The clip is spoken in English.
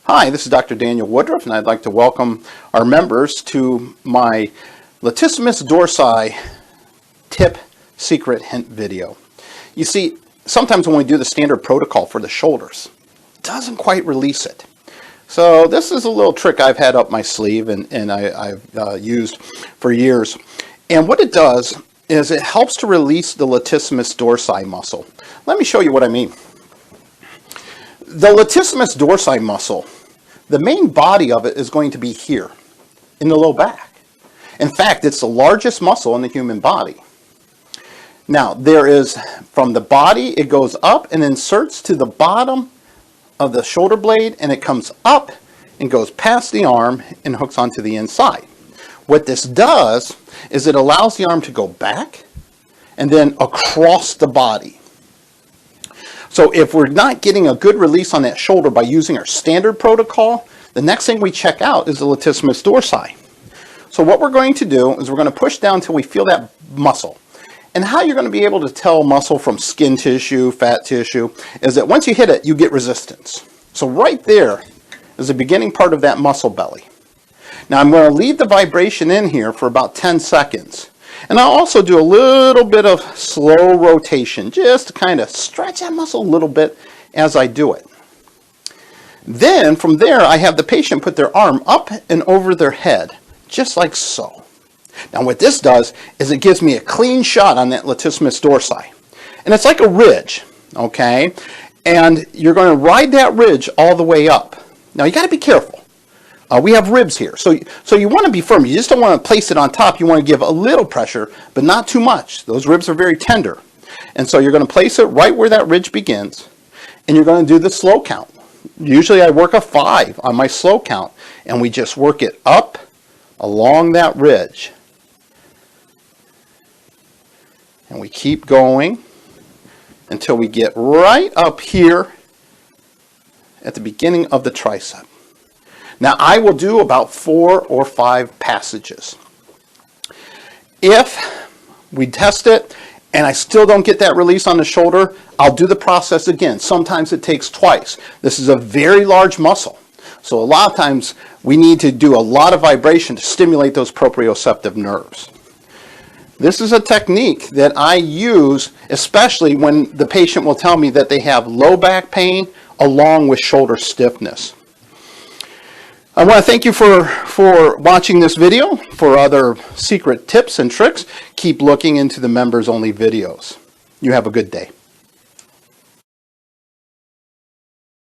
Hi, this is Dr. Daniel Woodruff, and I'd like to welcome our members to my latissimus dorsi tip secret hint video. You see, sometimes when we do the standard protocol for the shoulders, it doesn't quite release it. So this is a little trick I've had up my sleeve and I've used for years. And what it does is it helps to release the latissimus dorsi muscle. Let me show you what I mean. The latissimus dorsi muscle, the main body of it is going to be here in the low back. In fact, it's the largest muscle in the human body. Now, there is, from the body, it goes up and inserts to the bottom of the shoulder blade, and it comes up and goes past the arm and hooks onto the inside. What this does is it allows the arm to go back and then across the body. So if we're not getting a good release on that shoulder by using our standard protocol, the next thing we check out is the latissimus dorsi. So what we're going to do is we're going to push down until we feel that muscle. And how you're going to be able to tell muscle from skin tissue, fat tissue, is that once you hit it, you get resistance. So right there is the beginning part of that muscle belly. Now I'm going to leave the vibration in here for about 10 seconds. And I'll also do a little bit of slow rotation, just to kind of stretch that muscle a little bit as I do it. Then from there, I have the patient put their arm up and over their head, just like so. Now what this does is it gives me a clean shot on that latissimus dorsi. And it's like a ridge, okay? And you're going to ride that ridge all the way up. Now you got to be careful. We have ribs here, so you want to be firm. You just don't want to place it on top. You want to give a little pressure, but not too much. Those ribs are very tender. And so you're going to place it right where that ridge begins, and you're going to do the slow count. Usually I work a 5 on my slow count, and we just work it up along that ridge. And we keep going until we get right up here at the beginning of the tricep. Now I will do about 4 or 5 passages. If we test it and I still don't get that release on the shoulder, I'll do the process again. Sometimes it takes twice. This is a very large muscle. So a lot of times we need to do a lot of vibration to stimulate those proprioceptive nerves. This is a technique that I use especially when the patient will tell me that they have low back pain along with shoulder stiffness. I want to thank you for watching this video. For other secret tips and tricks, keep looking into the members only videos. You have a good day.